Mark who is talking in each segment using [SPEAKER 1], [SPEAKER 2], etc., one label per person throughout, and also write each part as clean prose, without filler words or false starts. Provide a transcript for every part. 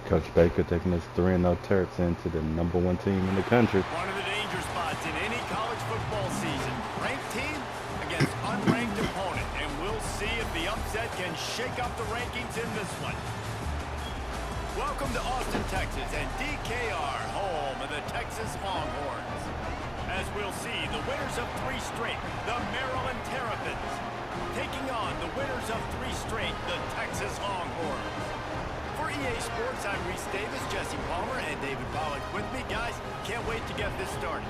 [SPEAKER 1] Coach Baker taking his 3-0 Terps into the #1 team in the country.
[SPEAKER 2] One of the danger spots in any college football season. Ranked team against unranked opponent. And we'll see if the upset can shake up the rankings in this one. Welcome to Austin, Texas, and DKR, home of the Texas Longhorns. As we'll see, the winners of 3 straight, the Maryland Terrapins, taking on the winners of 3 straight, the Texas Longhorns. For EA Sports, I'm Reese Davis, Jesse Palmer, and David Pollack with me. Guys, can't wait to get this started.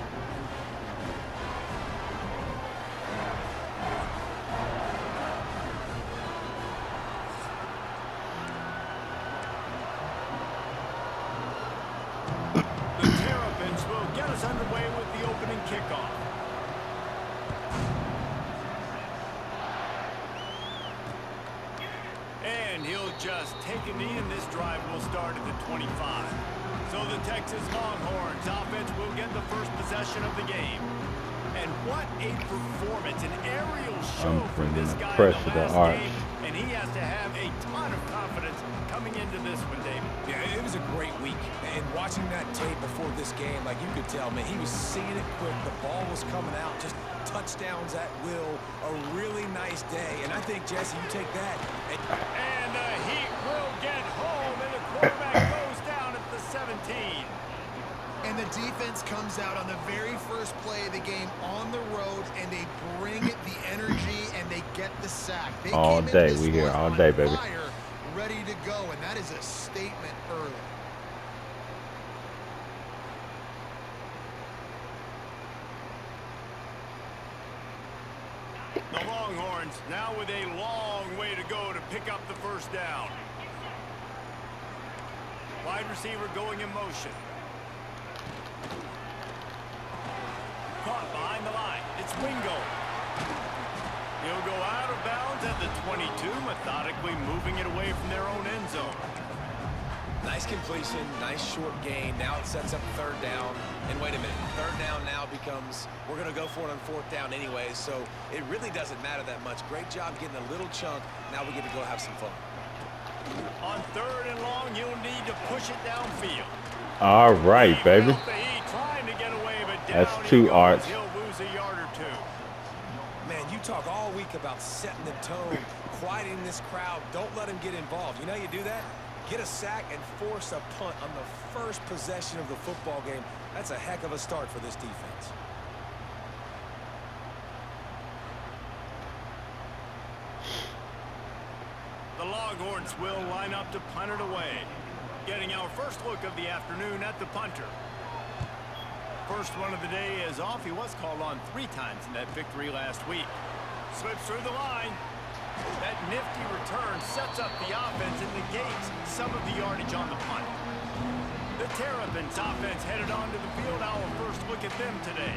[SPEAKER 2] The Terrapins will get us underway with the opening kickoff. And he'll just take a knee, and this drive will start at the 25. So the Texas Longhorns offense will get the first possession of the game. And what a performance, an aerial show for this guy in the last game. And he has to have a ton of confidence coming into this one, David.
[SPEAKER 3] Yeah, it was a great week. And watching that tape before this game, like you could tell, man, he was seeing it quick. The ball was coming out, just touchdowns at will. A really nice day. And I think, Jesse, you take that.
[SPEAKER 2] And the Heat will get home, and the quarterback goes down at the 17.
[SPEAKER 4] And the defense comes out on the very first play of the game on the road, and they bring the energy, and they get the sack. They
[SPEAKER 1] all day. We here all day, baby.
[SPEAKER 4] Fire, ready to go, and that is a statement early.
[SPEAKER 2] The Longhorns now with a long way to go to pick up the first down. Wide receiver going in motion. Caught behind the line. It's Wingo. He'll go out of bounds at the 22, methodically moving it away from their own end zone.
[SPEAKER 3] Nice completion, nice short gain. Now it sets up 3rd down. And wait a minute, 3rd down now becomes, we're going to go for it on 4th down anyway, so it really doesn't matter that much. Great job getting a little chunk. Now we get to go have some fun.
[SPEAKER 2] On 3rd and long, you'll need to push it downfield.
[SPEAKER 1] All right, baby.
[SPEAKER 2] Trying to get away, but
[SPEAKER 1] that's 2 arts.
[SPEAKER 2] He'll lose a yard or 2.
[SPEAKER 3] Man, you talk all week about setting the tone, quieting this crowd. Don't let him get involved. You know how you do that? Get a sack and force a punt on the first possession of the football game. That's a heck of a start for this defense.
[SPEAKER 2] The Longhorns will line up to punt it away. Getting our first look of the afternoon at the punter. First one of the day is off. He was called on 3 times in that victory last week. Slips through the line. That nifty return sets up the offense and negates some of the yardage on the punt. The Terrapins offense headed onto the field. Our first look at them today.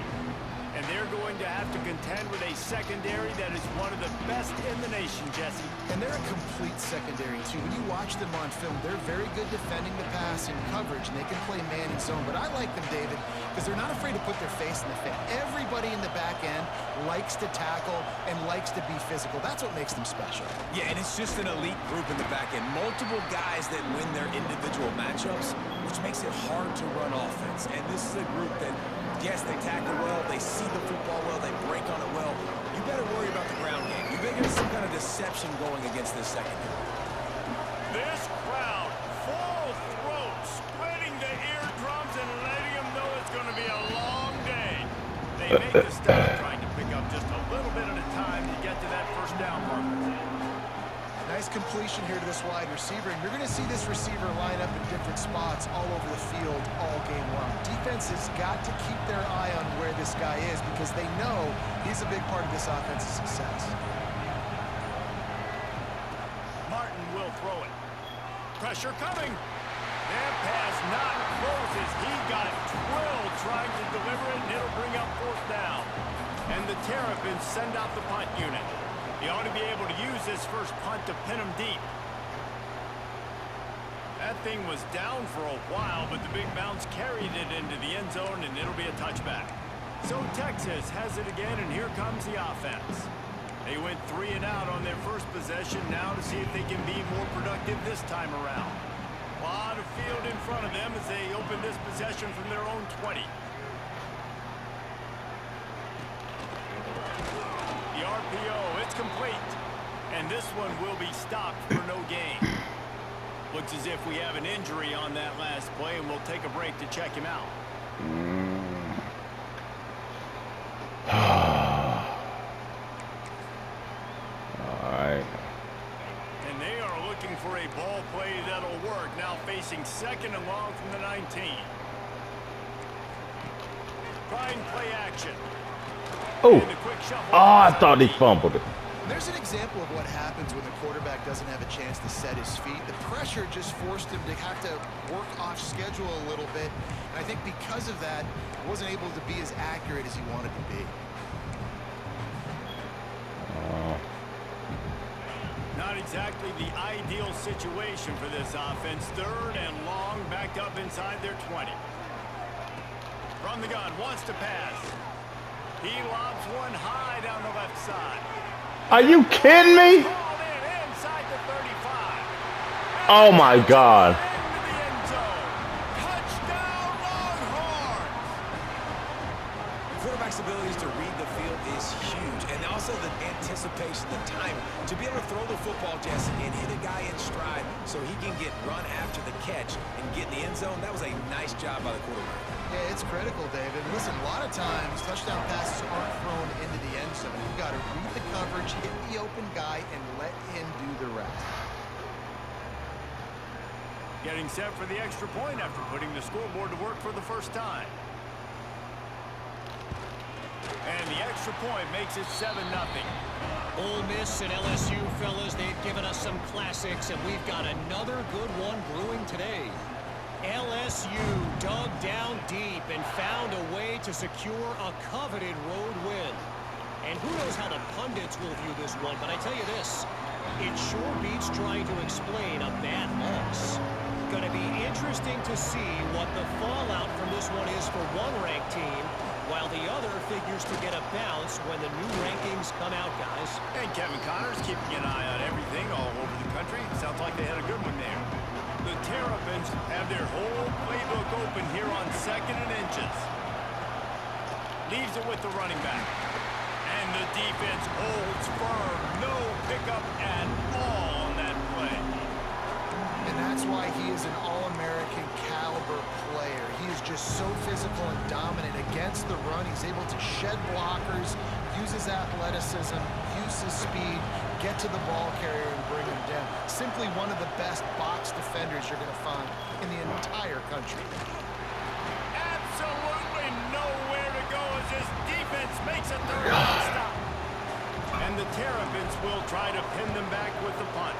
[SPEAKER 2] And they're going to have to contend with a secondary that is one of the best in the nation, Jesse.
[SPEAKER 4] And they're a complete secondary, too. When you watch them on film, they're very good defending the pass and coverage, and they can play man and zone. But I like them, David, because they're not afraid to put their face in the fit. Everybody in the back end likes to tackle and likes to be physical. That's what makes them special.
[SPEAKER 3] Yeah, and it's just an elite group in the back end. Multiple guys that win their individual matchups, which makes it hard to run offense. And this is a group that, yes, they tackle well, they see the football well, they break on it well. You better worry about the ground game. You better get some kind of deception going against this secondary.
[SPEAKER 2] This crowd, full throat, splitting the eardrums and letting them know it's going to be a long day. They make the stop, trying to pick up just a little bit at a time to get to that first down marker.
[SPEAKER 4] Nice completion here to this wide receiver, and you're going to see this receiver line up in different spots all over the field all game long. Defense has got to keep their eye on where this guy is because they know he's a big part of this offense's success.
[SPEAKER 2] Martin will throw it. Pressure coming. That pass not closes. He got drilled trying to deliver it, and it'll bring up 4th down. And the Terrapins send out the punt unit. He ought to be able to use this first punt to pin him deep. That thing was down for a while, but the big bounce carried it into the end zone, and it'll be a touchback. So Texas has it again, and here comes the offense. They went 3 and out on their first possession, now to see if they can be more productive this time around. A lot of field in front of them as they open this possession from their own 20. The RPO, it's complete. And this one will be stopped for no gain. Looks as if we have an injury on that last play, and we'll take a break to check him out.
[SPEAKER 1] All right.
[SPEAKER 2] And they are looking for a ball play that'll work. Now facing second and long from the 19. Trying play action.
[SPEAKER 1] Oh,
[SPEAKER 2] And a quick shuffle.
[SPEAKER 1] I thought he fumbled it.
[SPEAKER 4] There's an example of what happens when the quarterback doesn't have a chance to set his feet. The pressure just forced him to have to work off schedule a little bit. And I think because of that, he wasn't able to be as accurate as he wanted to be.
[SPEAKER 2] Not exactly the ideal situation for this offense. Third and long, backed up inside their 20. From the gun, wants to pass. He lobs one high down the left side.
[SPEAKER 1] Are you kidding me?
[SPEAKER 2] Called in inside the 35.
[SPEAKER 1] Oh my God.
[SPEAKER 2] Into the end zone. Touchdown, Longhorns!
[SPEAKER 3] Quarterback's abilities to read the field is huge, and also the anticipation, the timing. To be able to throw the football, Jesse, and hit a guy in stride so he can get run after the catch and get in the end zone, that was a nice job by the quarterback.
[SPEAKER 4] Yeah, it's critical, David. Listen, a lot of times touchdown passes aren't thrown into the end zone. You've got to read the coverage, hit the open guy, and let him do the rest.
[SPEAKER 2] Getting set for the extra point after putting the scoreboard to work for the first time. And the extra point makes it 7-0.
[SPEAKER 5] Ole Miss and LSU, fellas, they've given us some classics, and we've got another good one brewing today. LSU dug down deep and found a way to secure a coveted road win. And who knows how the pundits will view this one, but I tell you this, it sure beats trying to explain a bad loss. Going to be interesting to see what the fallout from this one is for one ranked team, while the other figures to get a bounce when the new rankings come out, guys.
[SPEAKER 2] And Kevin Connors keeping an eye on everything all over the country. Sounds like they had a good one there. The Terrapins have their whole playbook open here on 2nd and inches. Leaves it with the running back. And the defense holds firm. No pickup at all on that play.
[SPEAKER 4] And that's why he is an All-American caliber player. He is just so physical and dominant against the run. He's able to shed blockers, use his athleticism, use his speed, get to the ball carrier and bring him down. Simply one of the best box defenders you're going to find in the entire country.
[SPEAKER 2] Absolutely nowhere to go as this defense makes a third down stop. And the Terrapins will try to pin them back with the punt.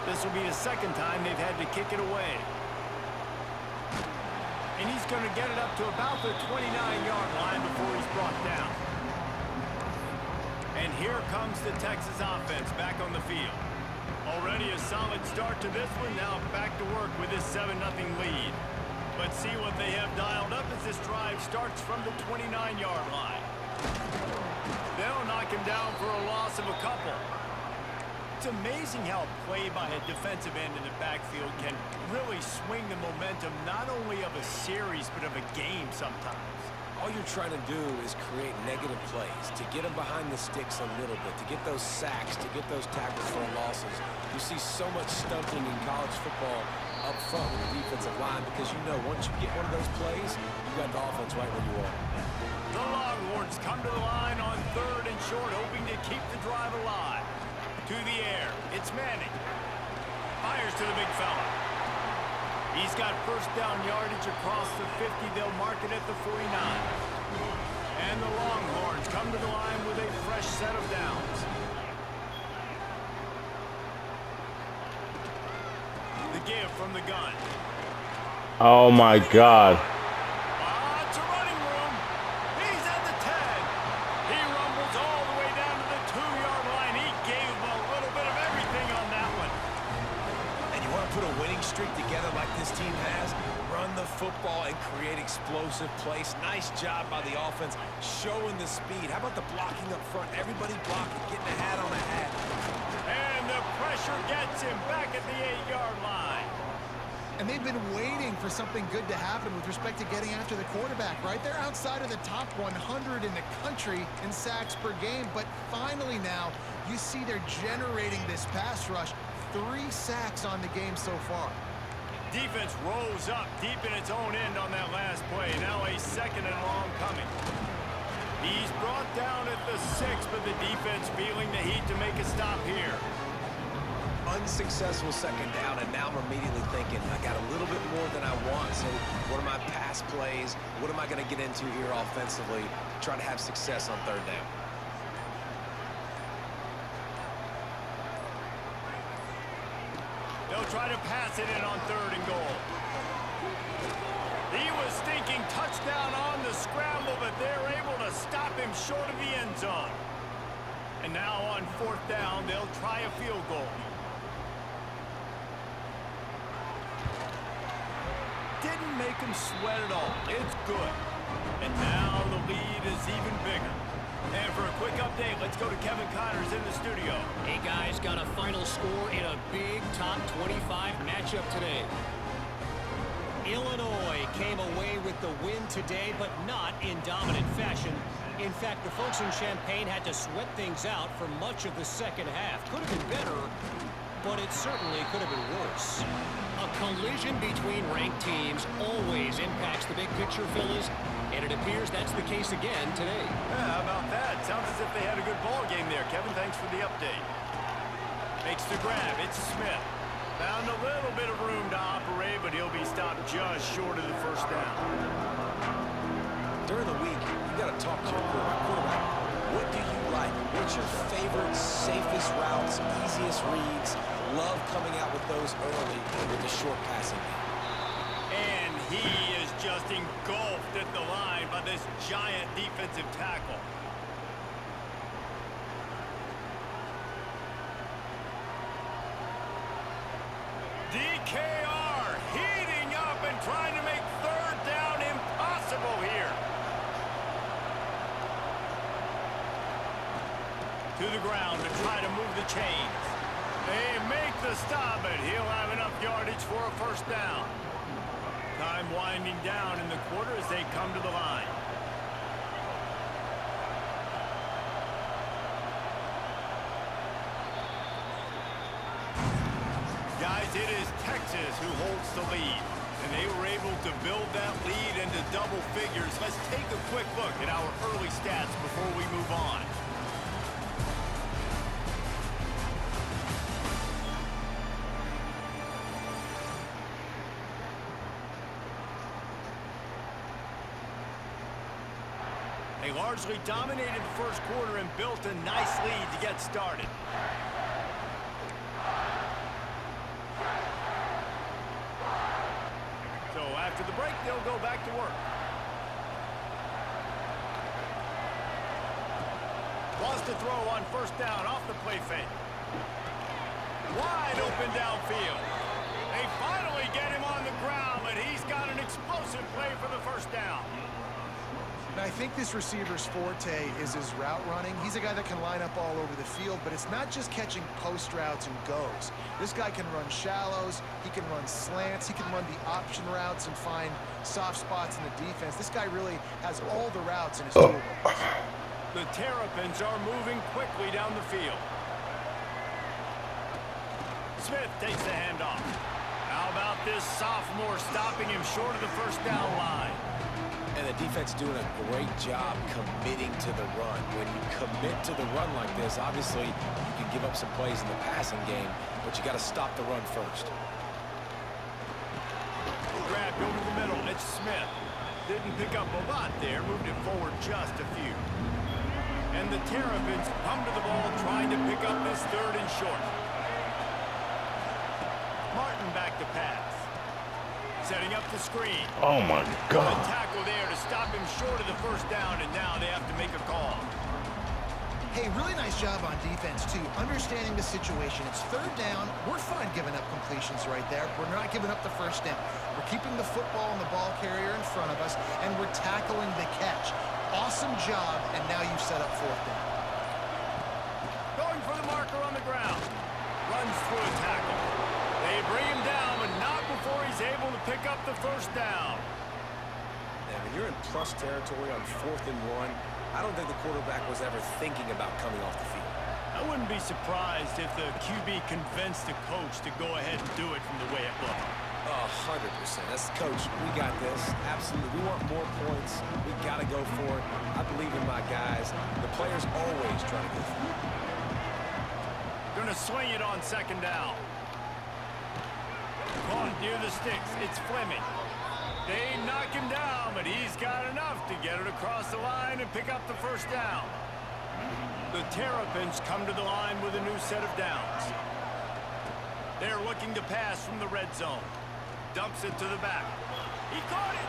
[SPEAKER 2] This will be the second time they've had to kick it away. And he's going to get it up to about the 29-yard line before he's brought down. And here comes the Texas offense back on the field. Already a solid start to this one. Now back to work with this 7-0 lead. But see what they have dialed up as this drive starts from the 29-yard line. They'll knock him down for a loss of a couple. It's amazing how a play by a defensive end in the backfield can really swing the momentum not only of a series but of a game sometimes.
[SPEAKER 3] All you're trying to do is create negative plays, to get them behind the sticks a little bit, to get those sacks, to get those tackles for losses. You see so much stunting in college football up front with the defensive line because you know once you get one of those plays, you got the offense right where you are.
[SPEAKER 2] The Longhorns come to the line on 3rd and short, hoping to keep the drive alive. To the air, it's Manning. Fires to the big fella. He's got first down yardage across the 50. They'll mark it at the 49. And the Longhorns come to the line with a fresh set of downs. The give from the gun.
[SPEAKER 1] Oh my God.
[SPEAKER 2] It's a running room. He's at the 10. He rumbles all the way down to the 2-yard line. He gave him a little bit of everything on that one.
[SPEAKER 3] And you want to put a winning streak together like this team has, run the football and create explosive plays. Nice job by the offense, showing the speed. How about the blocking up front? Everybody blocking, getting a hat on the hat.
[SPEAKER 2] And the pressure gets him back at the 8-yard line.
[SPEAKER 4] And they've been waiting for something good to happen with respect to getting after the quarterback, right? They're outside of the top 100 in the country in sacks per game, but finally now you see they're generating this pass rush. 3 sacks on the game so far.
[SPEAKER 2] Defense rose up deep in its own end on that last play. Now a 2nd and long coming. He's brought down at the 6, but the defense feeling the heat to make a stop here.
[SPEAKER 3] Unsuccessful 2nd down, and now I'm immediately thinking, I got a little bit more than I want, so what are my pass plays? What am I going to get into here offensively to try to have success on 3rd down?
[SPEAKER 2] They'll try to pass it in on 3rd and goal. He was thinking touchdown on the scramble, but they're able to stop him short of the end zone. And now on 4th down, they'll try a field goal. Didn't make him sweat at all. It's good. And now the lead is even bigger. And for a quick update, let's go to Kevin Connors in the studio.
[SPEAKER 5] Hey, guys, got a final score in a big top 25 matchup today. Illinois came away with the win today, but not in dominant fashion. In fact, the folks in Champaign had to sweat things out for much of the 2nd half. Could have been better, but it certainly could have been worse. A collision between ranked teams always impacts the big picture, fellas, and it appears that's the case again today.
[SPEAKER 2] Yeah, how about that? Sounds as if they had a good ball game there. Kevin, thanks for the update. Makes the grab. It's Smith. Found a little bit of room to operate, but he'll be stopped just short of the 1st down.
[SPEAKER 3] During the week, you got to talk to your quarterback. What do you like? What's your favorite, safest routes, easiest reads? Love coming out with those early with the short passing game.
[SPEAKER 2] And he is just engulfed at the line by this giant defensive tackle. DKR heating up and trying to make 3rd down impossible here. To the ground to try to move the chains. They make the stop, but he'll have enough yardage for a 1st down. Time winding down in the quarter as they come to the line. Guys, it is Texas who holds the lead, and they were able to build that lead into double figures. Let's take a quick look at our early stats before we move on. They largely dominated the 1st quarter and built a nice lead to get started. So after the break, they'll go back to work. Lost the throw on 1st down off the play fake. Wide open downfield. They finally get him on the ground, but he's got an explosive play for the 1st down.
[SPEAKER 4] And I think this receiver's forte is his route running. He's a guy that can line up all over the field, but it's not just catching post routes and goes. This guy can run shallows, he can run slants, he can run the option routes and find soft spots in the defense. This guy really has all the routes in his toolbox.
[SPEAKER 2] The Terrapins are moving quickly down the field. Smith takes the handoff. How about this sophomore stopping him short of the 1st down line?
[SPEAKER 3] And the defense doing a great job committing to the run. When you commit to the run like this, obviously you can give up some plays in the passing game, but you got to stop the run first.
[SPEAKER 2] Grabbed over the middle. It's Smith. Didn't pick up a lot there. Moved it forward just a few. And the Terrapins come to the ball trying to pick up this 3rd and short. Martin back to pass. Setting up the screen.
[SPEAKER 1] Oh my God.
[SPEAKER 2] A tackle there to stop him short of the 1st down, and now they have to make a call.
[SPEAKER 4] Hey, really nice job on defense, too. Understanding the situation. It's 3rd down. We're fine giving up completions right there. We're not giving up the 1st down. We're keeping the football and the ball carrier in front of us, and we're tackling the catch. Awesome job, and now you've set up 4th down.
[SPEAKER 2] Going for the marker on the ground. Runs through a tackle. They bring him down, but not before he's first down.
[SPEAKER 3] And when you're in plus territory on 4th and 1, I don't think the quarterback was ever thinking about coming off the field.
[SPEAKER 2] I wouldn't be surprised if the QB convinced the coach to go ahead and do it from the way it looked.
[SPEAKER 3] 100%. That's coach. We got this. Absolutely. We want more points. We got to go for it. I believe in my guys. The players always try to go for it.
[SPEAKER 2] Going to swing it on 2nd down. Caught near the sticks. It's Fleming. They knock him down, but he's got enough to get it across the line and pick up the first down. The Terrapins come to the line with a new set of downs. They're looking to pass from the red zone. Dumps it to the back. He caught it.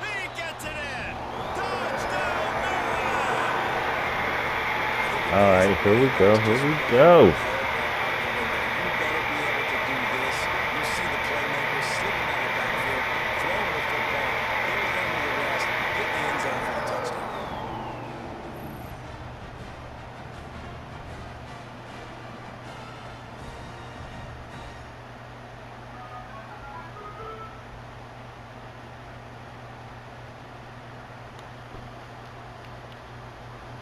[SPEAKER 2] He gets it in. Touchdown, Maryland!
[SPEAKER 1] All right, here we go. Here we go.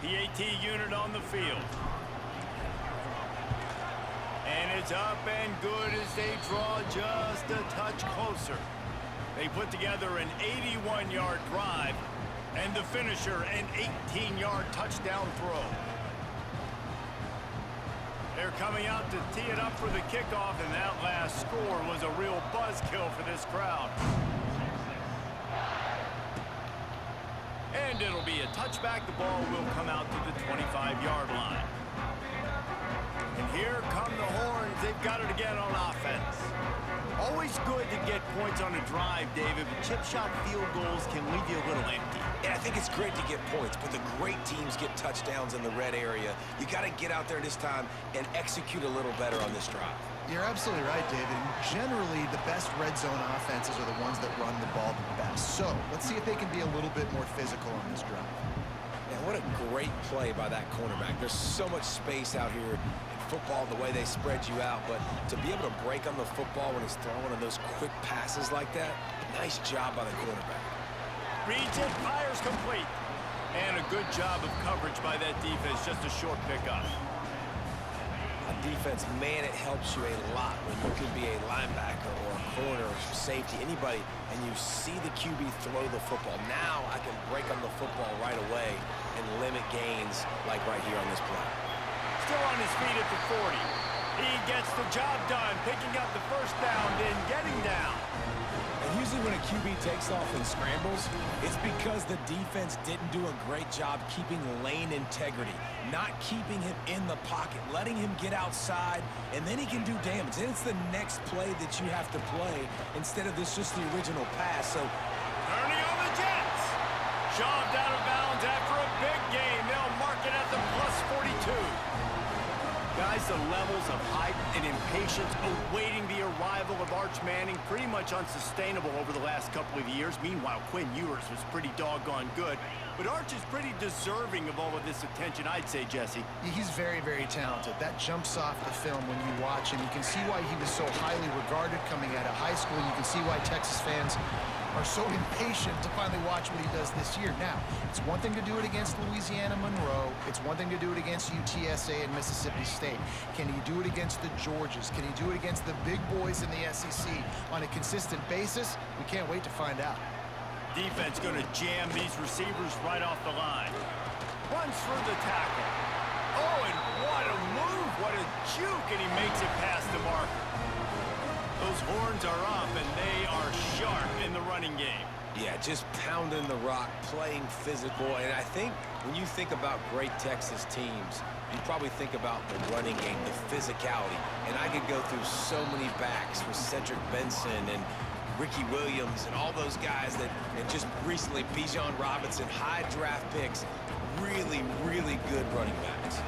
[SPEAKER 2] PAT unit on the field. And it's up and good as they draw just a touch closer. They put together an 81-yard drive and the finisher an 18-yard touchdown throw. They're coming out to tee it up for the kickoff, and that last score was a real buzzkill for this crowd. And it'll be a touchback. The ball will come out to the 25-yard line. And here come the Horns. They've got it again on offense. Always good to get points on a drive, David, but chip shot field goals can leave you a little empty.
[SPEAKER 3] And I think it's great to get points, but the great teams get touchdowns in the red area. You got to get out there this time and execute a little better on this drive.
[SPEAKER 4] You're absolutely right, David. Generally, the best red zone offenses are the ones that run the ball the best. So let's see if they can be a little bit more physical on this drive.
[SPEAKER 3] Man, what a great play by that cornerback. There's so much space out here in football, the way they spread you out, but to be able to break on the football when he's throwing on those quick passes like that, nice job by the cornerback.
[SPEAKER 2] Reads it, fires complete. And a good job of coverage by that defense, just a short pickup.
[SPEAKER 3] On defense, man, it helps you a lot when you can be a linebacker or a corner or safety, anybody, and you see the QB throw the football. Now I can break on the football right away and limit gains like right here on this play.
[SPEAKER 2] Still on his feet at the 40. He gets the job done, picking up the first down, then getting down.
[SPEAKER 3] And usually when a QB takes off and scrambles, it's because the defense didn't do a great job keeping lane integrity, not keeping him in the pocket, letting him get outside, and then he can do damage. And it's the next play that you have to play instead of this just the original pass. So
[SPEAKER 2] turning on the Jets. Shoved out of bounds after a big game. They'll mark it at the +42. Guys, the levels of hype and impatience awaiting the arrival of Arch Manning pretty much unsustainable over the last couple of years. Meanwhile, Quinn Ewers was pretty doggone good. But Arch is pretty deserving of all of this attention, I'd say, Jesse.
[SPEAKER 4] He's very, very talented. That jumps off the film when you watch him. You can see why he was so highly regarded coming out of high school. You can see why Texas fans are so impatient to finally watch what he does this year. Now, it's one thing to do it against Louisiana Monroe. It's one thing to do it against UTSA and Mississippi State. Can he do it against the Georgias? Can he do it against the big boys in the SEC on a consistent basis? We can't wait to find out.
[SPEAKER 2] Defense going to jam these receivers right off the line. Runs through the tackle. Oh, and what a move. What a juke, and he makes it past the marker. Those Horns are up, and they are sharp in the running game.
[SPEAKER 3] Yeah, just pounding the rock, playing physical. And I think when you think about great Texas teams, you probably think about the running game, the physicality. And I could go through so many backs with Cedric Benson and Ricky Williams and all those guys that, and just recently Bijan Robinson, high draft picks, really, really good running backs.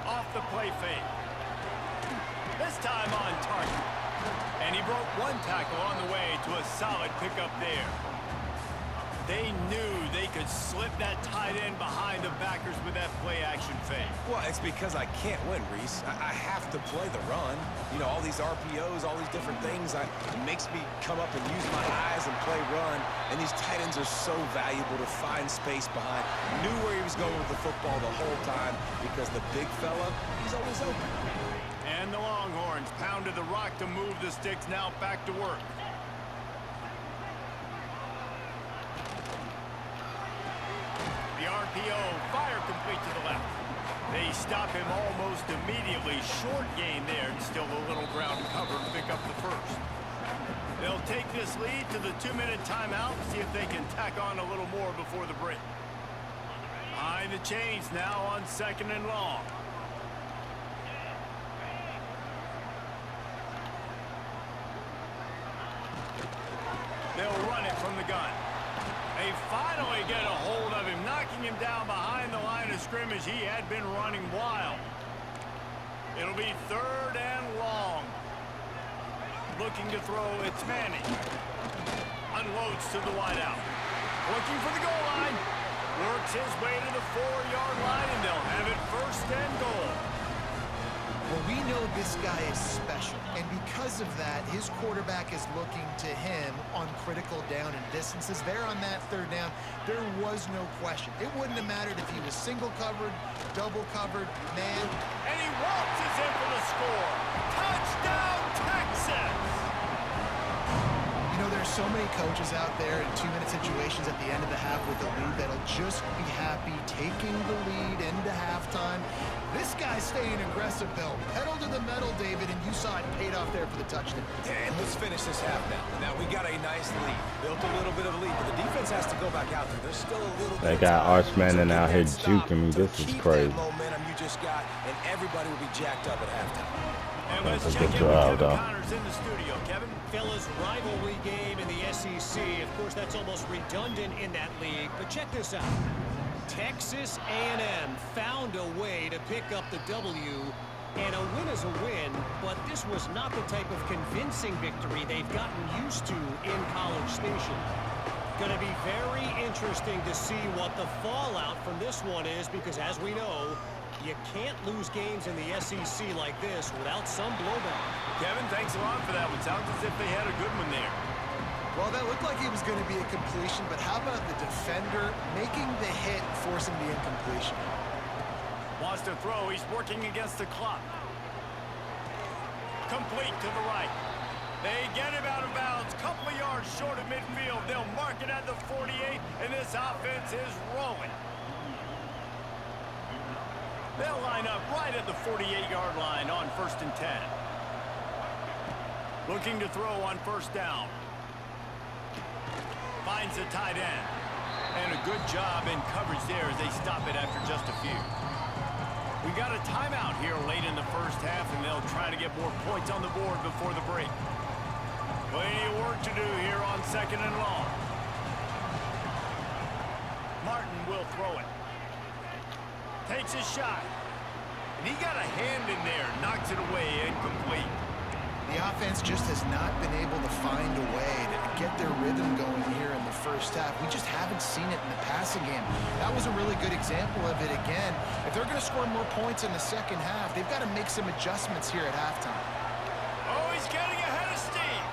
[SPEAKER 2] Off the play fake. This time on target. And he broke one tackle on the way to a solid pickup there. They knew they could slip that tight end behind the backers with that play action fake.
[SPEAKER 3] Well, it's because I can't win, Reese. I have to play the run. You know, all these RPOs, all these different things. It makes me come up and use my eyes and play run. And these tight ends are so valuable to find space behind. Knew where he was going with the football the whole time because the big fella, he's always open.
[SPEAKER 2] And the Longhorns pounded the rock to move the sticks, now back to work. The RPO, fire complete to the left. They stop him almost immediately. Short gain there, and still a little ground to cover and pick up the first. They'll take this lead to the 2-minute timeout and see if they can tack on a little more before the break. Behind the chains now on 2nd and long. They'll run it from the gun. They finally get a hold of him, knocking him down behind the line of scrimmage. He had been running wild. It'll be 3rd and long. Looking to throw, it's Manning. Unloads to the wideout. Looking for the goal line. Works his way to the 4-yard line, and they'll have it 1st and goal.
[SPEAKER 4] Well, we know this guy is special, and because of that, his quarterback is looking to him on critical down and distances. There on that 3rd down, there was no question. It wouldn't have mattered if he was single covered, double covered, man.
[SPEAKER 2] And he waltzes in for the score. Touchdown, Texas!
[SPEAKER 4] You know, there's so many coaches out there in 2-minute situations at the end of the half with the lead that'll just be happy taking the lead into halftime. This guy's staying aggressive, though. Pedal to the metal, David, and you saw it paid off there for the touchdown.
[SPEAKER 3] And let's finish this half now. Now, we got a nice lead. Built a little bit of a lead, but the defense has to go back out there. There's still a little bit
[SPEAKER 1] They got Arch Manning out here juking me.
[SPEAKER 3] to
[SPEAKER 1] This is
[SPEAKER 3] keep
[SPEAKER 1] crazy.
[SPEAKER 3] that momentum you just got, and everybody will be jacked up at halftime.
[SPEAKER 2] And let's
[SPEAKER 1] That's a
[SPEAKER 2] check
[SPEAKER 1] good
[SPEAKER 2] in with
[SPEAKER 1] drive,
[SPEAKER 2] Kevin
[SPEAKER 1] though.
[SPEAKER 2] Connors in the studio. Kevin?
[SPEAKER 5] Fellas, rivalry game in the SEC. Of course, that's almost redundant in that league, but check this out. Texas A&M found a way to pick up the W, and a win is a win, but this was not the type of convincing victory they've gotten used to in College Station. Going to be very interesting to see what the fallout from this one is, because as we know, you can't lose games in the SEC like this without some blowback.
[SPEAKER 2] Kevin, thanks a lot for that one. Sounds as if they had a good one there.
[SPEAKER 4] Well, that looked like it was going to be a completion, but how about the defender making the hit, forcing the incompletion?
[SPEAKER 2] Wants to throw. He's working against the clock. Complete to the right. They get him out of bounds. Couple of yards short of midfield. They'll mark it at the 48, and this offense is rolling. They'll line up right at the 48-yard line on 1st and 10. Looking to throw on 1st down. Finds the tight end. And a good job in coverage there as they stop it after just a few. We got a timeout here late in the 1st half, and they'll try to get more points on the board before the break. Plenty of work to do here on 2nd and long. Martin will throw it. Takes a shot. And he got a hand in there. Knocks it away. Incomplete.
[SPEAKER 4] The offense just has not been able to find a way to get their rhythm going here in the 1st half. We just haven't seen it in the passing game. That was a really good example of it again. If they're going to score more points in the 2nd half, they've got to make some adjustments here at halftime.
[SPEAKER 2] Oh, he's getting ahead of steam.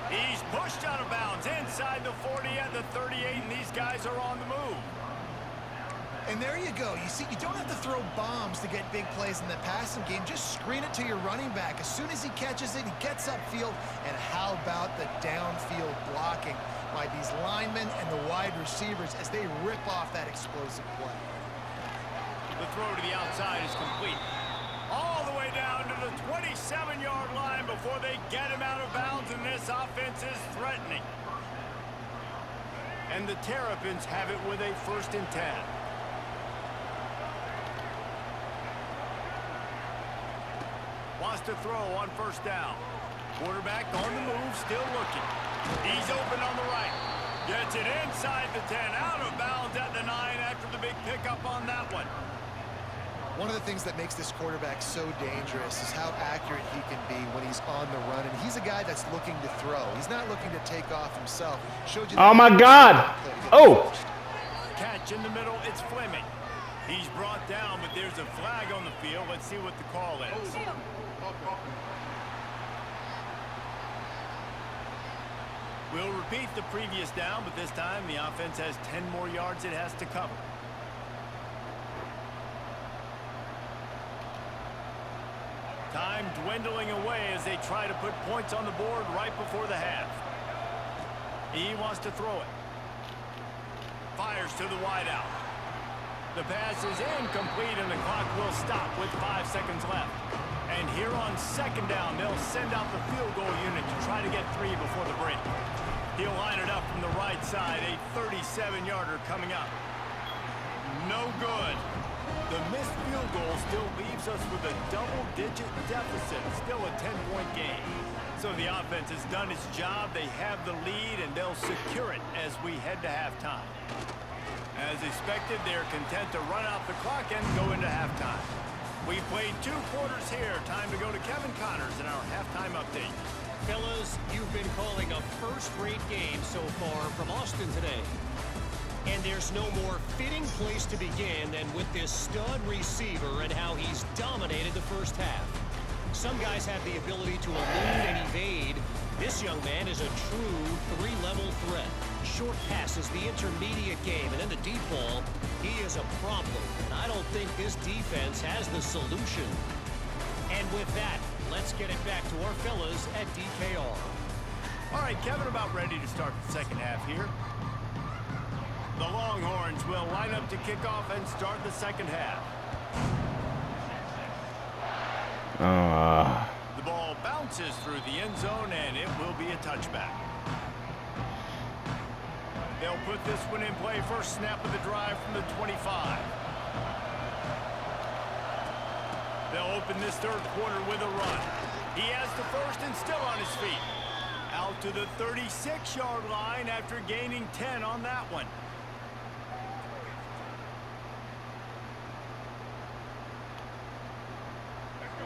[SPEAKER 2] He's pushed out of bounds inside the 40 at the 38, and these guys are on the move.
[SPEAKER 4] And there you go. You see, you don't have to throw bombs to get big plays in the passing game. Just screen it to your running back. As soon as he catches it, he gets upfield. And how about the downfield blocking by these linemen and the wide receivers as they rip off that explosive play?
[SPEAKER 2] The throw to the outside is complete. All the way down to the 27-yard line before they get him out of bounds, and this offense is threatening. And the Terrapins have it with a 1st and 10. Wants to throw on 1st down. Quarterback on the move, still looking. He's open on the right. Gets it inside the 10, out of bounds at the 9 after the big pickup on that one.
[SPEAKER 4] One of the things that makes this quarterback so dangerous is how accurate he can be when he's on the run. And he's a guy that's looking to throw. He's not looking to take off himself. Showed you
[SPEAKER 1] Oh, my God. Oh!
[SPEAKER 2] Catch catch in the middle. It's Fleming. He's brought down, but there's a flag on the field. Let's see what the call is. We'll repeat the previous down, but this time the offense has 10 more yards it has to cover. Time dwindling away as they try to put points on the board right before the half. He wants to throw it. Fires to the wideout. The pass is incomplete, and the clock will stop with 5 seconds left. And here on second down, they'll send out the field goal unit to try to get 3 before the break. He'll line it up from the right side, a 37-yarder coming up. No good. The missed field goal still leaves us with a double-digit deficit, still a 10-point game. So the offense has done its job. They have the lead, and they'll secure it as we head to halftime. As expected, they're content to run out the clock and go into halftime. We've played 2 quarters here. Time to go to Kevin Connors in our halftime update.
[SPEAKER 5] Fellas, you've been calling a first-rate game so far from Austin today. And there's no more fitting place to begin than with this stud receiver and how he's dominated the first half. Some guys have the ability to elude and evade. This young man is a true 3-level threat. Short passes, the intermediate game, and in the deep ball, he is a problem. And I don't think this defense has the solution. And with that, let's get it back to our fellas at DKR.
[SPEAKER 2] All right, Kevin, about ready to start the second half here. The Longhorns will line up to kick off and start the second half. The ball bounces through the end zone, and it will be a touchback. They'll put this one in play. First snap of the drive from the 25. They'll open this third quarter with a run. He has the first and still on his feet. Out to the 36-yard line after gaining 10 on that one.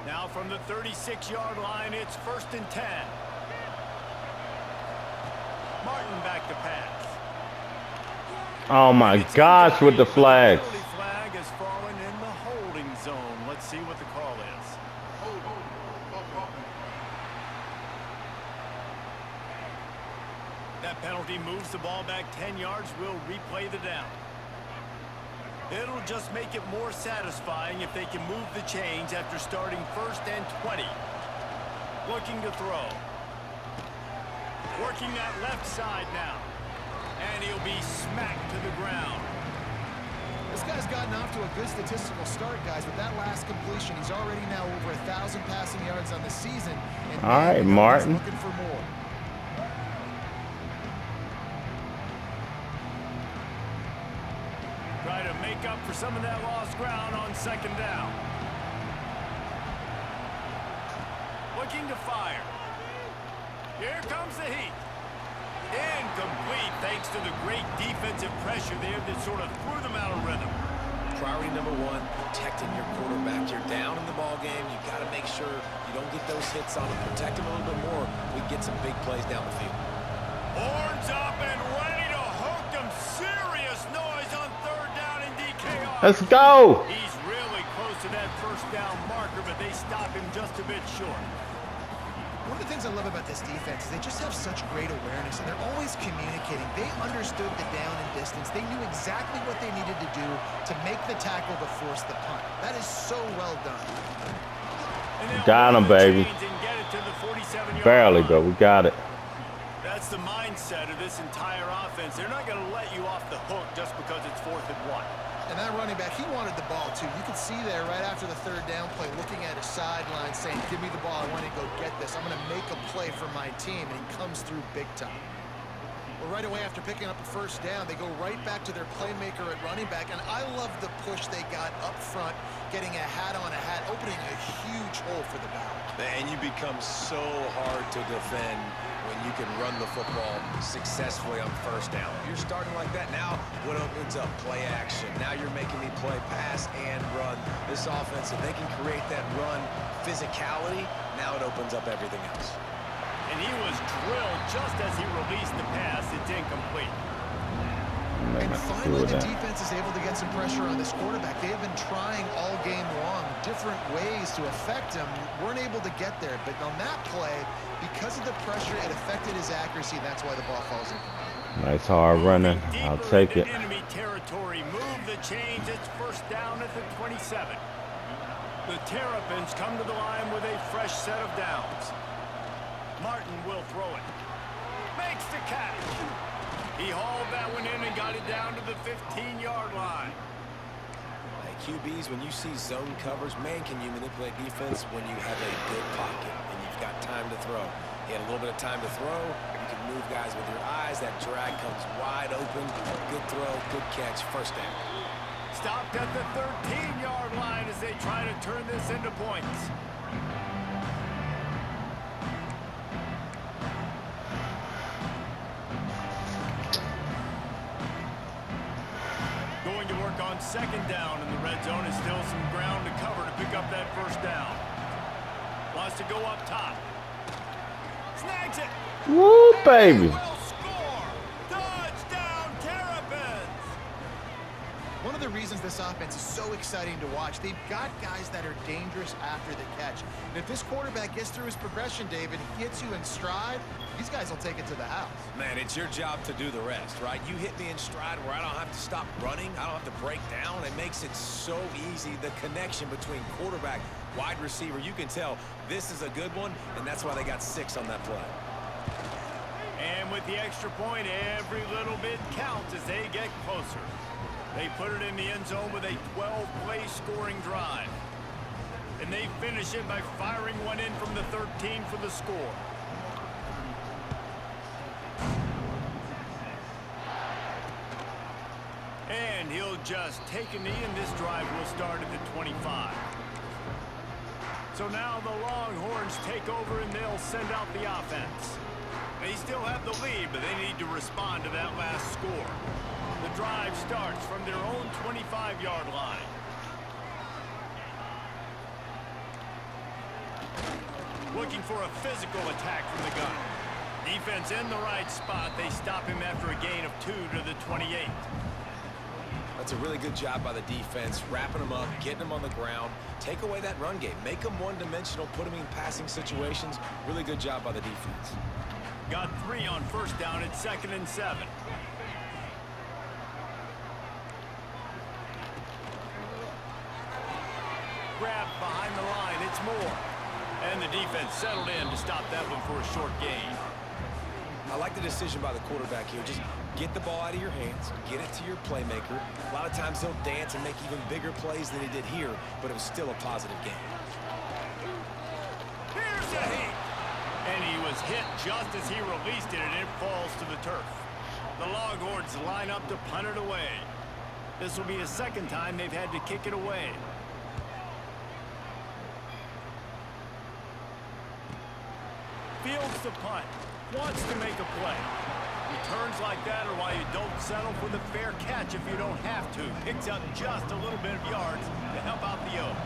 [SPEAKER 2] Now from the 36-yard line, it's 1st and 10. Martin back to pass.
[SPEAKER 1] Oh my gosh, with the flags.
[SPEAKER 2] The flag has fallen in the holding zone. Let's see what the call is. That penalty moves the ball back 10 yards. We'll replay the down. It'll just make it more satisfying if they can move the chains after starting 1st and 20. Looking to throw. Working that left side now. And he'll be smacked to the ground.
[SPEAKER 4] This guy's gotten off to a good statistical start, guys. With that last completion, he's already now over 1,000 passing yards on the season. And
[SPEAKER 1] all right, Martin.
[SPEAKER 4] Looking for more.
[SPEAKER 2] Try to make up for some of that lost ground on second down. Looking to fire. Here comes the heat. Incomplete thanks to the great defensive pressure there that sort of threw them out of rhythm.
[SPEAKER 3] Priority number 1, protecting your quarterback. You're down in the ball game. You got to make sure you don't get those hits on him. Protect him a little bit more. We get some big plays down the field.
[SPEAKER 2] Horns up and ready to hook them. Serious noise on 3rd down in DKR.
[SPEAKER 1] Let's go.
[SPEAKER 2] He's really close to that 1st down marker, but they stop him just a bit short.
[SPEAKER 4] One of the things I love about this defense is they just have such great awareness, and they're always communicating. They understood the down and distance. They knew exactly what they needed to do to make the tackle to force the punt. That is so well done.
[SPEAKER 1] Got him, baby. Barely, but we got it.
[SPEAKER 2] That's the mindset of this entire offense. They're not going to let you off the hook just because it's 4th and 1.
[SPEAKER 4] And that running back, he wanted the ball, too. You could see there right after the 3rd down play, looking at his sideline, saying, give me the ball. I want to go get this. I'm going to make a play for my team. And he comes through big time. Well, right away after picking up a 1st down, they go right back to their playmaker at running back. And I love the push they got up front, getting a hat on a hat, opening a huge hole for the back.
[SPEAKER 3] And you become so hard to defend when you can run the football successfully on 1st down. If you're starting like that, now what opens up? Play action. Now you're making me play pass and run. This offense, if they can create that run physicality, now it opens up everything else.
[SPEAKER 2] And he was drilled just as he released the pass. It's incomplete.
[SPEAKER 4] And
[SPEAKER 1] nothing to do
[SPEAKER 4] Finally,
[SPEAKER 1] with
[SPEAKER 4] the
[SPEAKER 1] that.
[SPEAKER 4] defense is able to get some pressure on this quarterback. They have been trying all game long, different ways to affect him. Weren't able to get there, but on that play, because of the pressure, it affected his accuracy. That's why the ball falls in.
[SPEAKER 1] Nice hard running. I'll take it.
[SPEAKER 2] Enemy territory. Move the chains. It's first down at the 27. The Terrapins come to the line with a fresh set of downs. Martin will throw it. Makes the catch. He hauled that one in and got it down to the 15-yard line.
[SPEAKER 3] Hey, QBs, when you see zone coverage, man, can you manipulate defense when you have a good pocket and you've got time to throw. He had a little bit of time to throw. You can move guys with your eyes. That drag comes wide open. Good throw, good catch, first down.
[SPEAKER 2] Stopped at the 13-yard line as they try to turn this into points. Going to work on second down in the red zone. Is still some ground to cover to pick up that first down. Wants to go up top. Snags it.
[SPEAKER 1] Woo, baby.
[SPEAKER 2] Will score. Touchdown, Terrapins.
[SPEAKER 4] One of the reasons this offense is so exciting to watch, they've got guys that are dangerous after the catch. And if this quarterback gets through his progression, David, hits you in stride, these guys will take it to the house.
[SPEAKER 3] Man, it's your job to do the rest, right? You hit me in stride where I don't have to stop running. I don't have to break down. It makes it so easy. The connection between quarterback, wide receiver, you can tell this is a good one, and that's why they got 6 on that play.
[SPEAKER 2] And with the extra point, every little bit counts as they get closer. They put it in the end zone with a 12-play scoring drive. And they finish it by firing one in from the 13 for the score. And he'll just take a knee, and this drive will start at the 25. So now the Longhorns take over, and they'll send out the offense. They still have the lead, but they need to respond to that last score. The drive starts from their own 25-yard line. Looking for a physical attack from the gun. Defense in the right spot. They stop him after a gain of 2 to the 28.
[SPEAKER 3] That's a really good job by the defense, wrapping them up, getting them on the ground, take away that run game, make them one-dimensional, put them in passing situations. Really good job by the defense.
[SPEAKER 2] Got 3 on first down at 2nd and 7. Grab behind the line, it's Moore. And the defense settled in to stop that one for a short gain.
[SPEAKER 3] I like the decision by the quarterback here. Just get the ball out of your hands, get it to your playmaker. A lot of times he'll dance and make even bigger plays than he did here, but it was still a positive game.
[SPEAKER 2] Here's a hit. And he was hit just as he released it, and it falls to the turf. The Longhorns line up to punt it away. This will be the second time they've had to kick it away. Fields the punt. Wants to make a play. Returns like that are why you don't settle for the fair catch if you don't have to. Picks up just a little bit of yards to help out the Oak.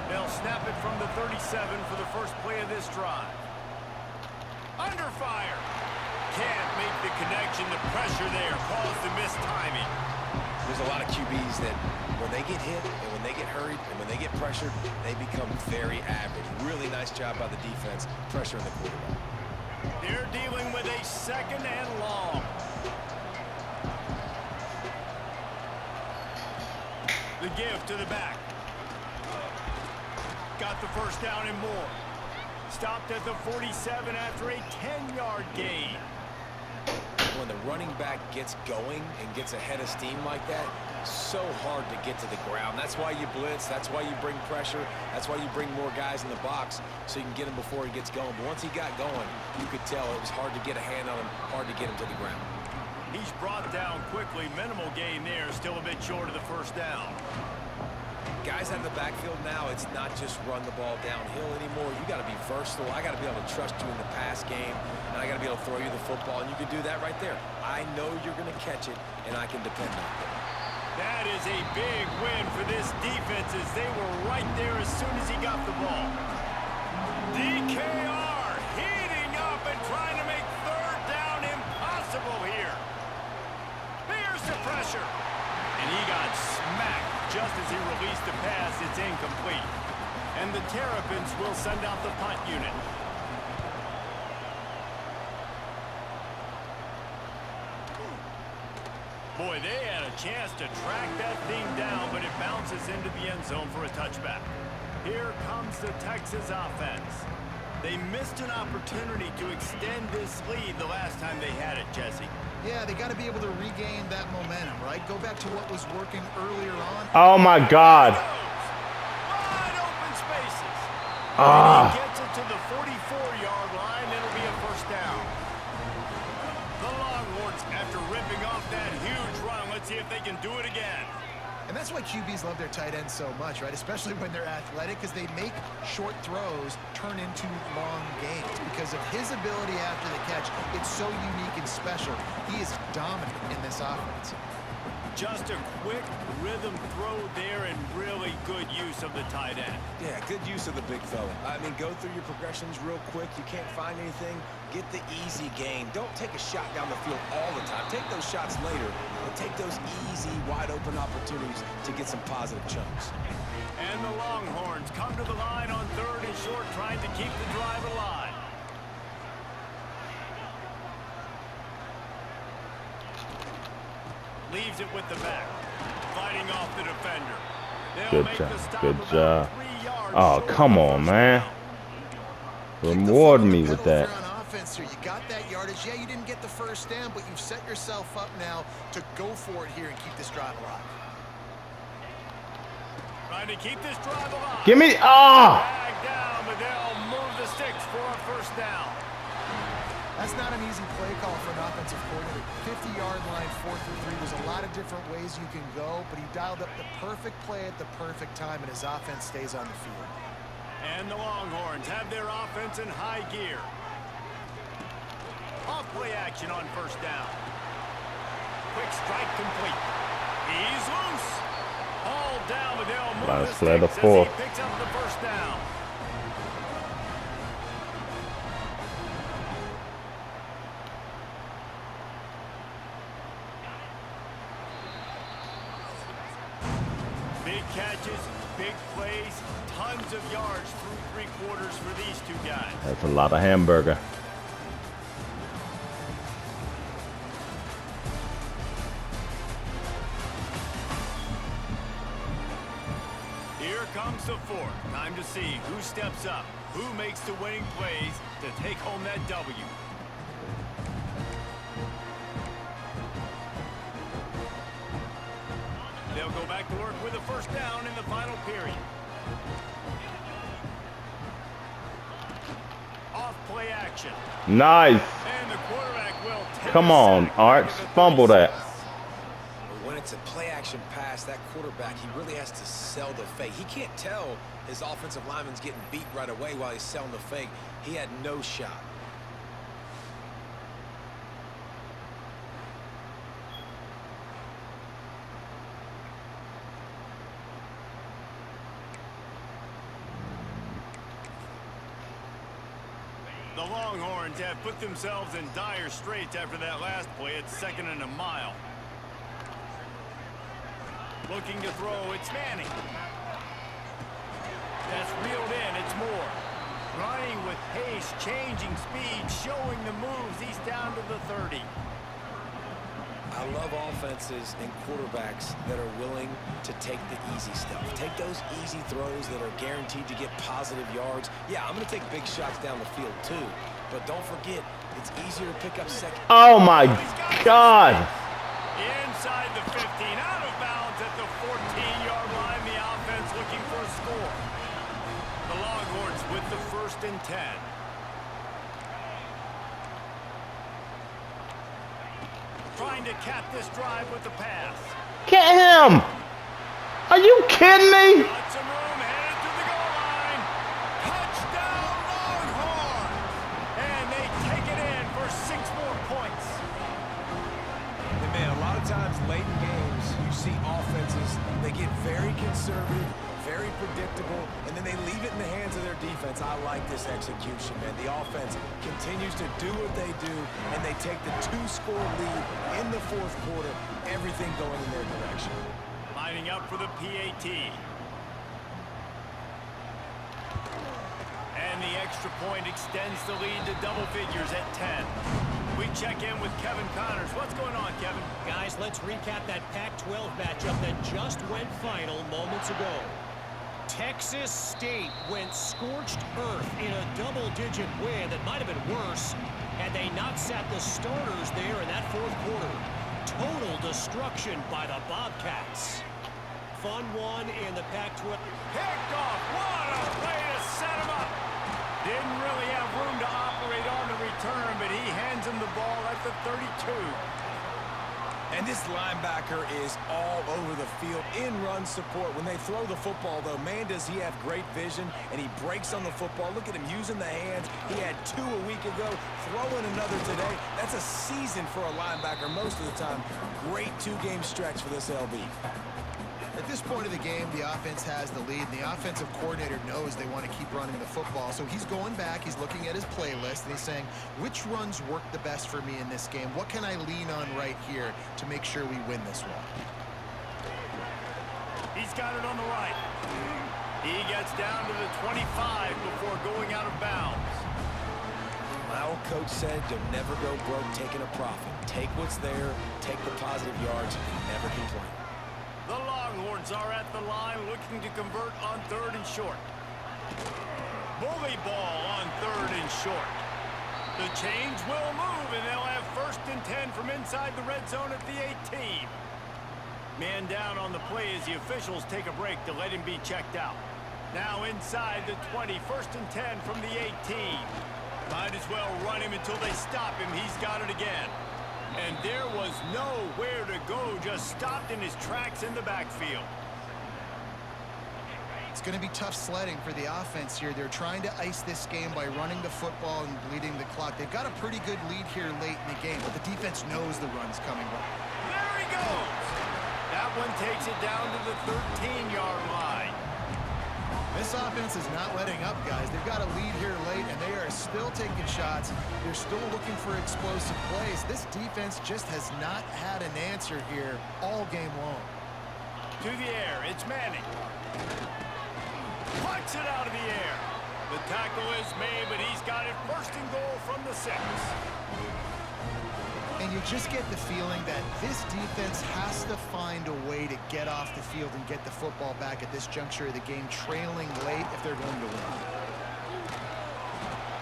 [SPEAKER 2] They'll snap it from the 37 for the first play of this drive. Under fire. Can't make the connection. The pressure there caused the missed timing.
[SPEAKER 3] There's a lot of QBs that when they get hit and when they get hurried and when they get pressured, they become very average. Really nice job by the defense, pressuring the quarterback.
[SPEAKER 2] They're dealing with a 2nd and long. The give to the back. Got the first down and more. Stopped at the 47 after a 10-yard gain.
[SPEAKER 3] When the running back gets going and gets ahead of steam like that, so hard to get to the ground. That's why you blitz. That's why you bring pressure. That's why you bring more guys in the box so you can get him before he gets going. But once he got going, you could tell it was hard to get a hand on him, hard to get him to the ground.
[SPEAKER 2] He's brought down quickly. Minimal gain there. Still a bit short of the first down.
[SPEAKER 3] Guys out of the backfield now, it's not just run the ball downhill anymore. You got to be versatile. I got to be able to trust you in the pass game, and I got to be able to throw you the football, and you can do that right there. I know you're going to catch it, and I can depend on it.
[SPEAKER 2] That is a big win for this defense as they were right there as soon as he got the ball. DKR heating up and trying to make third down impossible here. Here's the pressure. And he got smacked just as he released the pass. It's incomplete. And the Terrapins will send out the punt unit. Boy, they had a chance to track that thing down, but it bounces into the end zone for a touchback. Here comes the Texas offense. They missed an opportunity to extend this lead the last time they had it, Jesse.
[SPEAKER 4] Yeah, they got to be able to regain that momentum, right? Go back to what was working earlier on.
[SPEAKER 1] Oh, my God.
[SPEAKER 2] Wide open spaces.
[SPEAKER 1] Ah.
[SPEAKER 2] And he gets it to the 44-yard line. It'll be a first down. The Longhorns, after ripping off that huge run, let's see if they can do it again.
[SPEAKER 4] And that's why QBs love their tight ends so much, right? Especially when they're athletic, because they make short throws turn into long gains. Because of his ability after the catch, it's so unique and special. He is dominant in this offense.
[SPEAKER 2] Just a quick rhythm throw there and really good use of the tight end.
[SPEAKER 3] Yeah, good use of the big fella. I mean, go through your progressions real quick. You can't find anything. Get the easy gain. Don't take a shot down the field all the time. Take those shots later, but take those easy, wide-open opportunities to get some positive chunks.
[SPEAKER 2] And the Longhorns come to the line on 3rd and short, trying to keep the drive alive. Leaves it with the back, fighting off the defender.
[SPEAKER 1] Good job. Good job. Oh, come on, man. Reward me with that.
[SPEAKER 4] You got that yardage. Yeah, you didn't get the first down, but you've set yourself up now to go for it here and keep this drive alive.
[SPEAKER 2] Trying to keep this drive alive.
[SPEAKER 1] Give me. Ah.
[SPEAKER 2] Drag down, but they'll move the sticks for a first down.
[SPEAKER 4] That's not an easy play call for an offensive coordinator. 50-yard line, 4 through 3. There's a lot of different ways you can go, but he dialed up the perfect play at the perfect time, and his offense stays on the field.
[SPEAKER 2] And the Longhorns have their offense in high gear. Off play action on first down. Quick strike complete. He's loose. All down, but they'll move
[SPEAKER 1] Last
[SPEAKER 2] the
[SPEAKER 1] play of the
[SPEAKER 2] sticks as
[SPEAKER 1] fourth.
[SPEAKER 2] he picks up the first down. Big catches, big plays, tons of yards through 3 quarters for these two guys.
[SPEAKER 1] That's a lot of hamburger.
[SPEAKER 2] Here comes the 4th. Time to see who steps up, who makes the winning plays to take home that W. They'll go back to work with a first down in the final period. Off play action.
[SPEAKER 1] Nice.
[SPEAKER 2] And the quarterback will take
[SPEAKER 1] Come
[SPEAKER 2] a
[SPEAKER 1] on,
[SPEAKER 2] sack
[SPEAKER 1] Arch.
[SPEAKER 2] back at the
[SPEAKER 1] Fumble
[SPEAKER 2] 36.
[SPEAKER 1] that.
[SPEAKER 3] When it's a play-action pass, that quarterback, he really has to sell the fake. He can't tell his offensive lineman's getting beat right away while he's selling the fake. He had no shot.
[SPEAKER 2] The Longhorns have put themselves in dire straits after that last play. It's 2nd and a mile. Looking to throw, it's Manning. That's reeled in, it's Moore. Running with pace, changing speed, showing the moves. He's down to the 30.
[SPEAKER 3] I love offenses and quarterbacks that are willing to take the easy stuff. Take those easy throws that are guaranteed to get positive yards. Yeah, I'm going to take big shots down the field too. But don't forget, it's easier to pick up second.
[SPEAKER 1] Oh, my God.
[SPEAKER 2] Inside the 15, out of bounds at the 14-yard line. The offense looking for a score. The Longhorns with the 1st and 10. Trying to cap this drive with the pass.
[SPEAKER 1] Get him. Are you kidding me?
[SPEAKER 2] Got some room, headed to the goal line. Touchdown, Longhorns! And they take it in for 6 more points.
[SPEAKER 3] And man, a lot of times late in games, you see offenses, they get very conservative, very predictable, and then they leave it in the hands of their defense. I like this execution, man. The offense continues to do what they do, and they take the 2-score lead in the fourth quarter, everything going in their direction.
[SPEAKER 2] Lining up for the PAT. And the extra point extends the lead to double figures at 10. We check in with Kevin Connors. What's going on, Kevin?
[SPEAKER 5] Guys, let's recap that Pac-12 matchup that just went final moments ago. Texas State went scorched earth in a double-digit win that might have been worse had they not sat the starters there in that fourth quarter. Total destruction by the Bobcats. Fun one in the Pac-12.
[SPEAKER 2] Picked off. What a way to set him up. Didn't really have room to operate on the return, but he hands him the ball at the 32.
[SPEAKER 3] And this linebacker is all over the field in run support. When they throw the football, though, man, does he have great vision, and he breaks on the football. Look at him using the hands. He had 2 a week ago, throwing another today. That's a season for a linebacker most of the time. Great 2-game stretch for this LB.
[SPEAKER 4] At this point of the game, the offense has the lead, and the offensive coordinator knows they want to keep running the football. So he's going back, he's looking at his playlist, and he's saying, which runs work the best for me in this game? What can I lean on right here to make sure we win this one?
[SPEAKER 2] He's got it on the right. He gets down to the 25 before going out of bounds.
[SPEAKER 3] My old coach said you'll never go broke taking a profit. Take what's there, take the positive yards, and never complain.
[SPEAKER 2] The Longhorns are at the line looking to convert on 3rd and short. Bully ball on 3rd and short. The chains will move, and they'll have 1st and 10 from inside the red zone at the 18. Man down on the play as the officials take a break to let him be checked out. Now inside the 20, 1st and 10 from the 18. Might as well run him until they stop him. He's got it again. And there was nowhere to go, just stopped in his tracks in the backfield.
[SPEAKER 4] It's going to be tough sledding for the offense here. They're trying to ice this game by running the football and bleeding the clock. They've got a pretty good lead here late in the game, but the defense knows the run's coming.
[SPEAKER 2] There he goes! That one takes it down to the 13-yard line.
[SPEAKER 4] This offense is not letting up, guys. They've got a lead here late, and they are still taking shots. They're still looking for explosive plays. This defense just has not had an answer here all game long.
[SPEAKER 2] To the air, it's Manning. Puts it out of the air. The tackle is made, but he's got it 1st and goal from the 6.
[SPEAKER 4] And you just get the feeling that this defense has to find a way to get off the field and get the football back at this juncture of the game, trailing late if they're going to win.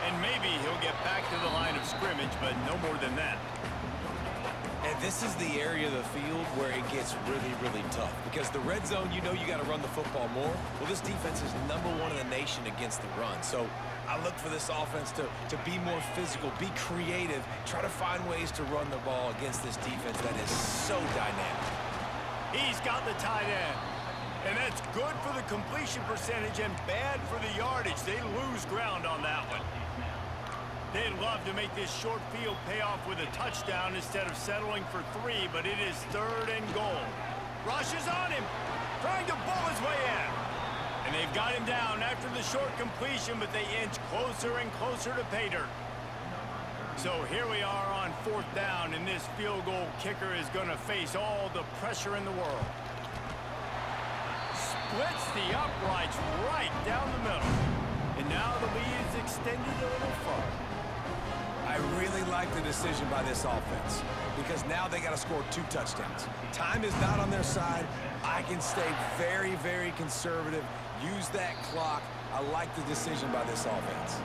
[SPEAKER 2] And maybe he'll get back to the line of scrimmage, but no more than that.
[SPEAKER 3] And this is the area of the field where it gets really, really tough. Because the red zone, you know you got to run the football more. Well, this defense is #1 in the nation against the run. So I look for this offense to be more physical, be creative, try to find ways to run the ball against this defense that is so dynamic.
[SPEAKER 2] He's got the tight end. And that's good for the completion percentage and bad for the yardage. They lose ground on that one. They'd love to make this short field pay off with a touchdown instead of settling for 3, but it is 3rd and goal. Rush is on him, trying to bull his way in. And they've got him down after the short completion, but they inch closer and closer to pay dirt. So here we are on 4th down, and this field goal kicker is going to face all the pressure in the world. Splits the uprights right down the middle. And now the lead is extended a little further.
[SPEAKER 3] I really like the decision by this offense because now they got to score 2 touchdowns. Time is not on their side. I can stay very, very conservative, use that clock. I like the decision by this offense.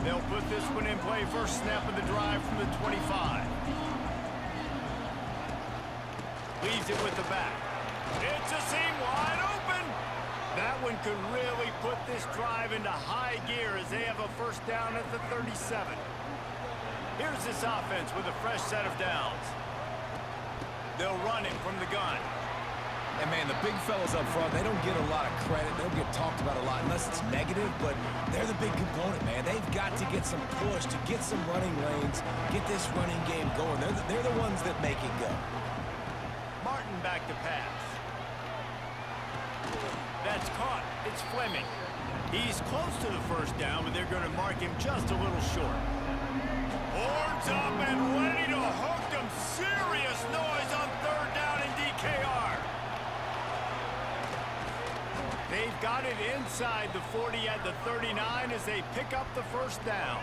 [SPEAKER 2] They'll put this one in play. First snap of the drive from the 25. Leaves it with the back. It's a seam wide open. That one could really put this drive into high gear as they have a 1st down at the 37. Here's this offense with a fresh set of downs. They'll run it from the gun.
[SPEAKER 3] And, man, the big fellas up front, they don't get a lot of credit. They don't get talked about a lot unless it's negative, but they're the big component, man. They've got to get some push, to get some running lanes, get this running game going. They're the ones that make it go.
[SPEAKER 2] Martin back to pass. It's Fleming. He's close to the first down, but they're going to mark him just a little short. Horns up and ready to hook them. Serious noise on third down in DKR. They've got it inside the 40 at the 39 as they pick up the first down.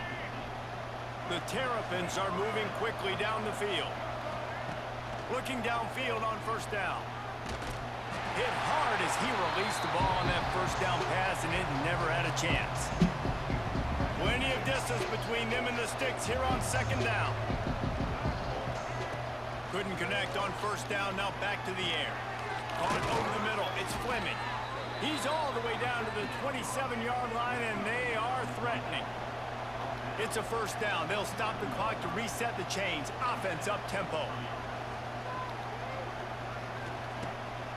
[SPEAKER 2] The Terrapins are moving quickly down the field. Looking downfield on first down. Hit hard as he released the ball on that first down pass, and it never had a chance. Plenty of distance between them and the sticks here on second down. Couldn't connect on first down, now back to the air. Caught over the middle, it's Fleming. He's all the way down to the 27-yard line, and they are threatening. It's a first down. They'll stop the clock to reset the chains. Offense up tempo.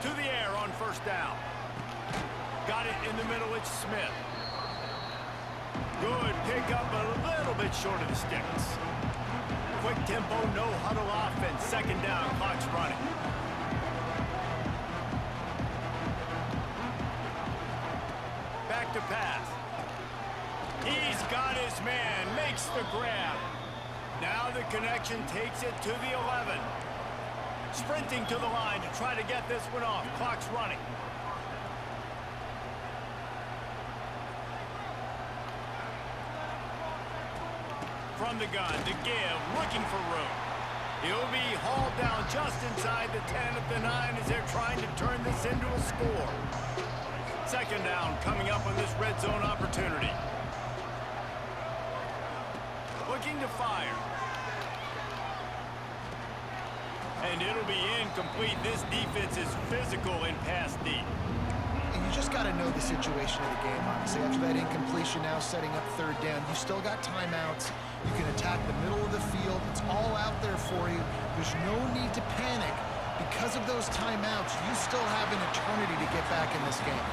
[SPEAKER 2] To the air on first down. Got it in the middle, it's Smith. Good pickup, a little bit short of the sticks. Quick tempo, no huddle offense. Second down, clock's running. Back to pass. He's got his man, makes the grab. Now the connection takes it to the 11. Sprinting to the line to try to get this one off. Clock's running. From the gun to give, looking for room. He'll be hauled down just inside the 10 at the 9 as they're trying to turn this into a score. Second down coming up on this red zone opportunity. Looking to fire. And it'll be incomplete. This defense is physical in pass deep.
[SPEAKER 4] And you just got to know the situation of the game, honestly. After that incompletion, now setting up third down, you still got timeouts. You can attack the middle of the field. It's all out there for you. There's no need to panic. Because of those timeouts, you still have an eternity to get back in this game.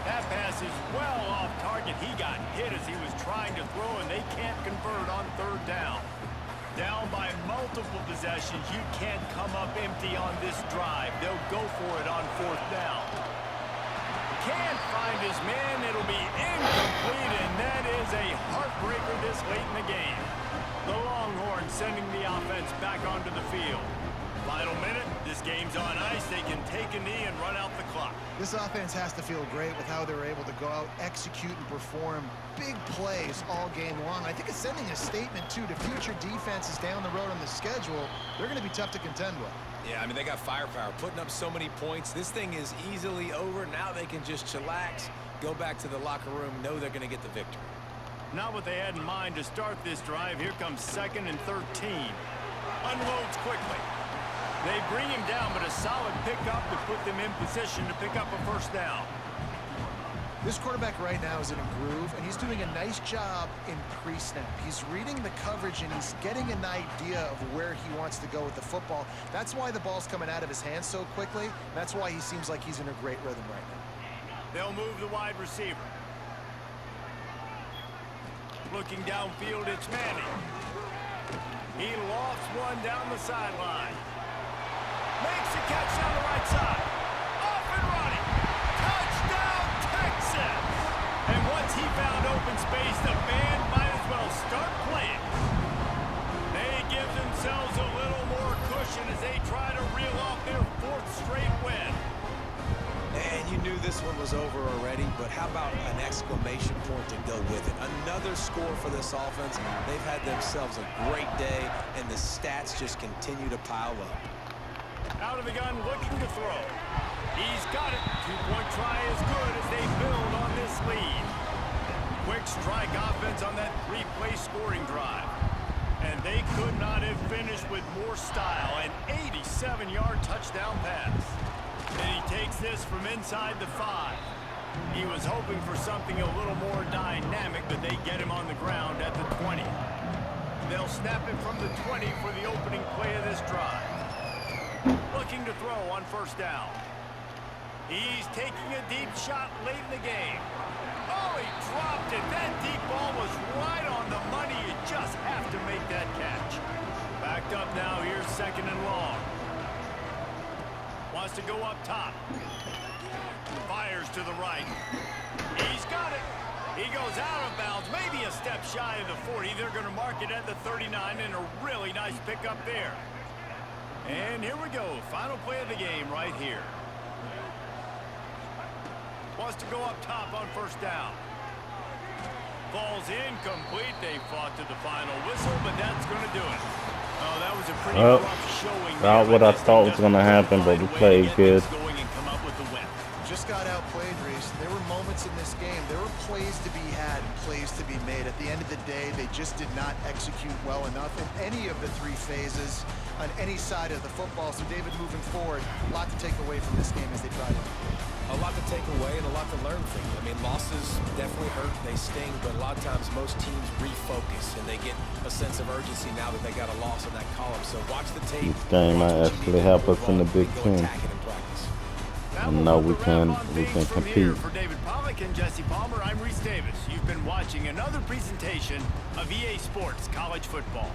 [SPEAKER 2] That pass is well off target. He got hit as he was trying to throw, and they can't convert on third down. Down by multiple possessions, you can't come up empty on this drive. They'll go for it on fourth down. Can't find his man. It'll be incomplete, and that is a heartbreaker this late in the game. The Longhorns sending the offense back onto the field. Final minute, this game's on ice. They can take a knee and run out the clock.
[SPEAKER 4] This offense has to feel great with how they were able to go out, execute, and perform big plays all game long. I think it's sending a statement, too, to future defenses down the road on the schedule. They're going to be tough to contend with.
[SPEAKER 3] Yeah, I mean, they got firepower, putting up so many points. This thing is easily over. Now they can just chillax, go back to the locker room, know they're going to get the victory.
[SPEAKER 2] Not what they had in mind to start this drive. Here comes 2nd and 13. Unloads quickly. They bring him down, but a solid pickup to put them in position to pick up a first down.
[SPEAKER 4] This quarterback right now is in a groove, and he's doing a nice job in pre-snap. He's reading the coverage, and he's getting an idea of where he wants to go with the football. That's why the ball's coming out of his hands so quickly. That's why he seems like he's in a great rhythm right now.
[SPEAKER 2] They'll move the wide receiver. Looking downfield, it's Manning. He lofts one down the sideline. Makes a catch down the right side. Off and running. Touchdown, Texas! And once he found open space, the band might as well start playing. They give themselves a little more cushion as they try to reel off their 4th straight win.
[SPEAKER 3] And you knew this one was over already, but how about an exclamation point to go with it? Another score for this offense. They've had themselves a great day, and the stats just continue to pile up.
[SPEAKER 2] Out of the gun, looking to throw. He's got it. 2-point try is good as they build on this lead. Quick strike offense on that 3-play scoring drive. And they could not have finished with more style. An 87-yard touchdown pass. And he takes this from inside the 5. He was hoping for something a little more dynamic, but they get him on the ground at the 20. They'll snap it from the 20 for the opening play of this drive. Looking to throw on first down. He's taking a deep shot late in the game. Oh, he dropped it. That deep ball was right on the money. You just have to make that catch. Backed up now. Here's 2nd and long. Wants wants to go up top. Fires to the right. He's got it. He goes out of bounds, maybe a step shy of the 40. They're going to mark it at the 39, and a really nice pickup there. And here we go. Final play of the game right here. Wants to go up top on first down. Falls incomplete. They fought to the final whistle, but that's going to do it. Oh, that was a pretty rough showing.
[SPEAKER 1] Not what I thought was going to happen, but we played good.
[SPEAKER 4] Just got outplayed, Reese. There were moments in this game. There were plays to be had and plays to be made. At the end of the day, they just did not execute well enough in any of the three phases on any side of the football. So, David, moving forward, a lot to take away from this game as they try to.
[SPEAKER 3] A lot to take away and a lot to learn from. I mean, losses definitely hurt, they sting, but a lot of times most teams refocus and they get a sense of urgency now that they got a loss in that column. So watch the tape.
[SPEAKER 1] This game might actually help us in the Big Ten. And now we can compete.
[SPEAKER 2] For David Pollack and Jesse Palmer, I'm Reese Davis. You've been watching another presentation of EA Sports College Football.